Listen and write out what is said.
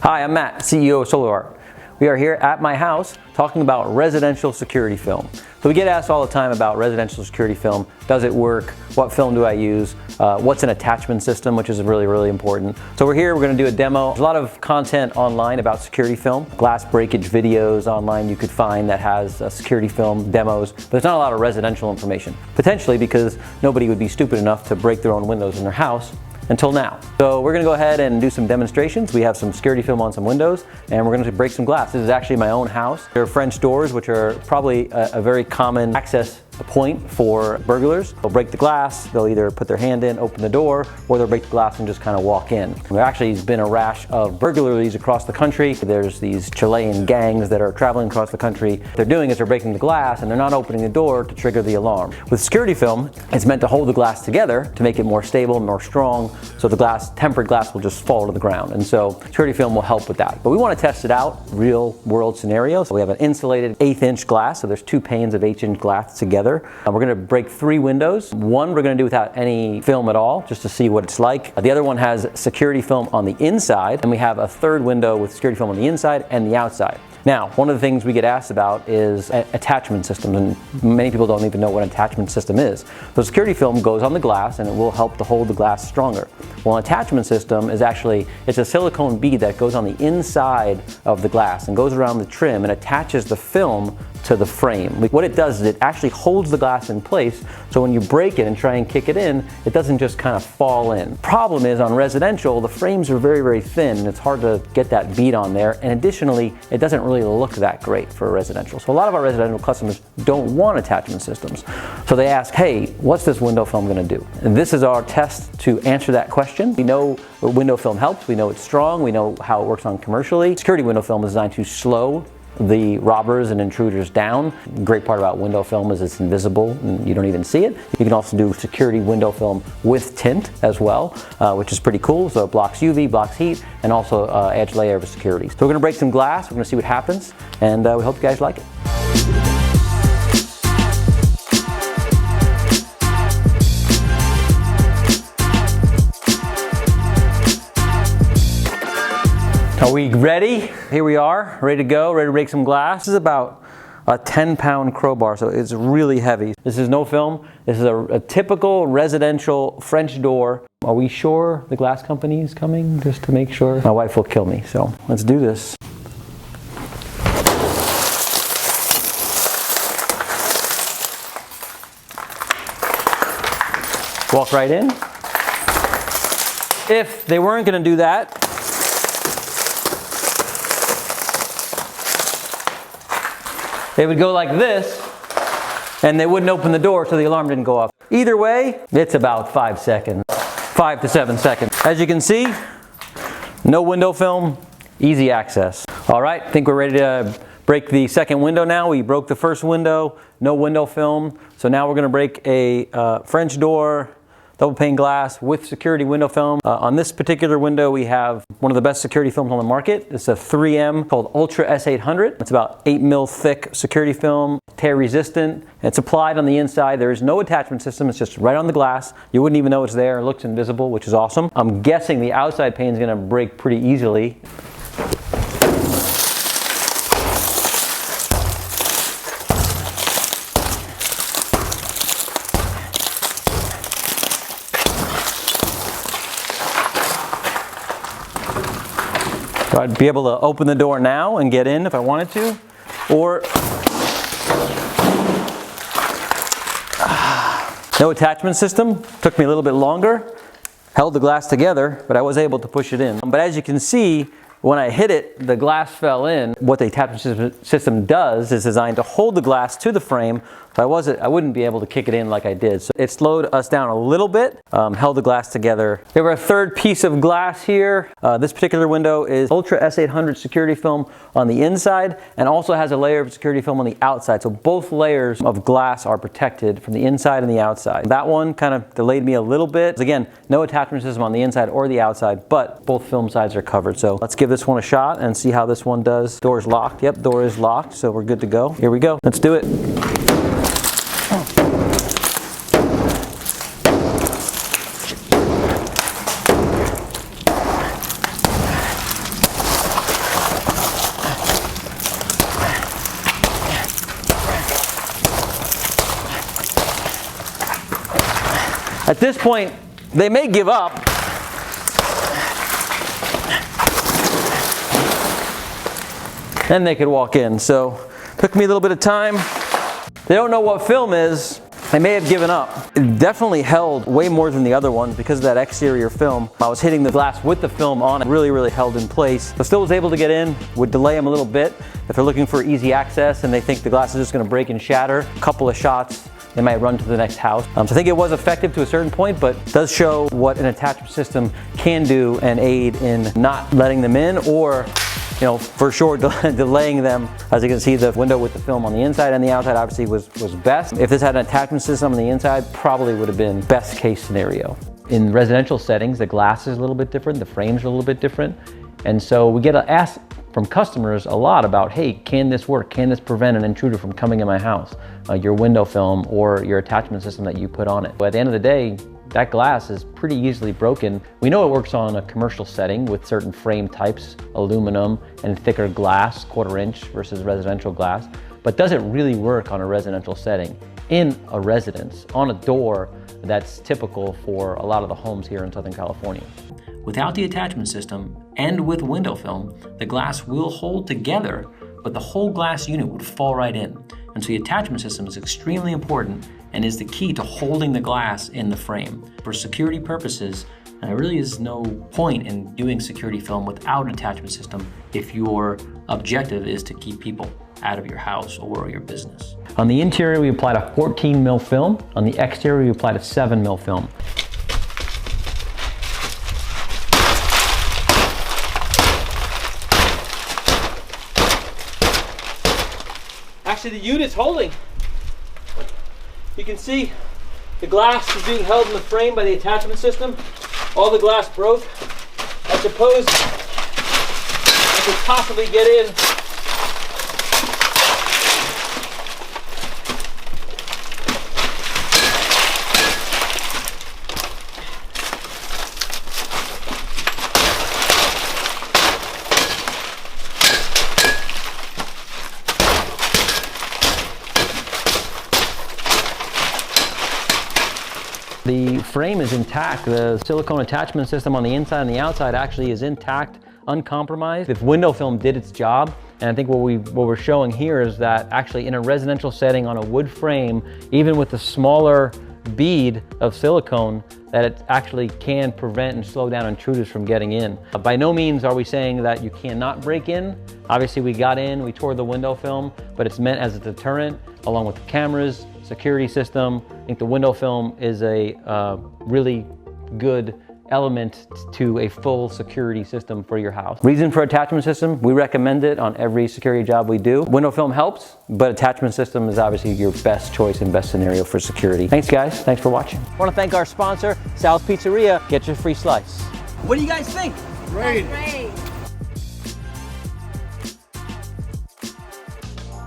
Hi, I'm Matt, CEO of SolarArt. We are here at my house talking about residential security film. So we get asked all the time about residential security film. Does it work? What film do I use? What's an attachment system, which is really important. So we're here, we're going to do a demo. There's a lot of content online about security film. Glass breakage videos online you could find that has security film demos, but there's not a lot of residential information. Potentially because nobody would be stupid enough to break their own windows in their house until now. So we're gonna go ahead and do some demonstrations. We have some security film on some windows and we're gonna break some glass. This is actually my own house. There are French doors, which are probably a very common access point for burglars. They'll break the glass, they'll either put their hand in, open the door, or they'll break the glass and just kind of walk in. There actually has been a rash of burglaries across the country. There's these Chilean gangs that are traveling across the country. What they're doing is they're breaking the glass and they're not opening the door to trigger the alarm. With security film, it's meant to hold the glass together to make it more stable, more strong, so the tempered glass will just fall to the ground. And so security film will help with that. But we want to test it out, real world scenarios. So we have an insulated 1/8" glass, so there's 2 panes of 1/8" glass together. We're going to break 3 windows. One we're going to do without any film at all, just to see what it's like. The other one has security film on the inside, and we have a 3rd window with security film on the inside and the outside. Now, one of the things we get asked about is attachment systems, and many people don't even know what an attachment system is. So security film goes on the glass and it will help to hold the glass stronger. Well, an attachment system is actually, it's a silicone bead that goes on the inside of the glass and goes around the trim and attaches the film to the frame. What it does is it actually holds the glass in place, so when you break it and try and kick it in, it doesn't just kind of fall in. Problem is, on residential, the frames are very thin and it's hard to get that bead on there, and additionally, it doesn't really look that great for residential. So a lot of our residential customers don't want attachment systems. So they ask, hey, what's this window film gonna do? And this is our test to answer that question. We know window film helps, we know it's strong, we know how it works on commercially. Security window film is designed to slow the robbers and intruders down. The great part about window film is it's invisible and you don't even see it. You can also do security window film with tint as well, which is pretty cool. So it blocks UV, blocks heat, and also adds layer of security. So we're gonna break some glass, we're gonna see what happens, and we hope you guys like it. Are we ready? Here we are, ready to go, ready to break some glass. This is about a 10-pound crowbar, so it's really heavy. This is no film. This is a typical residential French door. Are we sure the glass company is coming? Just to make sure. My wife will kill me, so let's do this. Walk right in. If they weren't gonna do that, they would go like this, and they wouldn't open the door so the alarm didn't go off. Either way, it's about 5 seconds, 5 to 7 seconds. As you can see, no window film, easy access. All right, I think we're ready to break the second window now. We broke the first window, no window film. So now we're gonna break a French door, double pane glass with security window film. On this particular window, we have one of the best security films on the market. It's a 3M called Ultra S800. It's about 8mm thick security film, tear resistant. It's applied on the inside. There is no attachment system. It's just right on the glass. You wouldn't even know it's there. It looks invisible, which is awesome. I'm guessing the outside pane is gonna break pretty easily. So I'd be able to open the door now and get in if I wanted to, or no attachment system. Took me a little bit longer, held the glass together, but I was able to push it in. But as you can see, when I hit it, the glass fell in. What the attachment system does is designed to hold the glass to the frame, so I wouldn't be able to kick it in like I did. So it slowed us down a little bit, held the glass together. We have our 3rd piece of glass here. This particular window is Ultra S800 security film on the inside, and also has a layer of security film on the outside. So both layers of glass are protected from the inside and the outside. That one kind of delayed me a little bit. Again, no attachment system on the inside or the outside, but both film sides are covered. So let's give this one a shot and see how this one does. Door's locked. Yep, door is locked, so we're good to go. Here we go. Let's do it. At this point, they may give up. Then they could walk in. So took me a little bit of time. They don't know what film is. They may have given up. It definitely held way more than the other ones because of that exterior film. I was hitting the glass with the film on. It really held in place. I still was able to get in. Would delay them a little bit. If they're looking for easy access and they think the glass is just going to break and shatter, a couple of shots, they might run to the next house. So I think it was effective to a certain point, but does show what an attachment system can do and aid in not letting them in, or for sure delaying them. As you can see, the window with the film on the inside and the outside obviously was best. If this had an attachment system on the inside, probably would have been best case scenario. In residential settings, the glass is a little bit different, the frames are a little bit different. And so we get asked from customers a lot about, hey, can this work? Can this prevent an intruder from coming in my house? Your window film or your attachment system that you put on it. But at the end of the day, that glass is pretty easily broken. We know it works on a commercial setting with certain frame types, aluminum and thicker glass, 1/4 inch versus residential glass. But does it really work on a residential setting? In a residence, on a door that's typical for a lot of the homes here in Southern California. Without the attachment system and with window film, the glass will hold together, but the whole glass unit would fall right in. And so the attachment system is extremely important and is the key to holding the glass in the frame. For security purposes, there really is no point in doing security film without an attachment system if your objective is to keep people out of your house or your business. On the interior, we applied a 14 mil film. On the exterior, we applied a 7 mil film. Actually, the unit's holding. You can see the glass is being held in the frame by the attachment system. All the glass broke. I suppose I could possibly get in. The frame is intact. The silicone attachment system on the inside and the outside actually is intact, uncompromised. If window film did its job, and I think what we're showing here is that actually in a residential setting on a wood frame, even with the smaller bead of silicone, that it actually can prevent and slow down intruders from getting in. By no means are we saying that you cannot break in. Obviously we got in, we tore the window film, but it's meant as a deterrent along with the cameras, security system. I think the window film is a really good element to a full security system for your house. Reason for attachment system, we recommend it on every security job we do. Window film helps, but attachment system is obviously your best choice and best scenario for security. Thanks guys, thanks for watching. I want to thank our sponsor, Sal's Pizzeria. Get your free slice. What do you guys think? Great.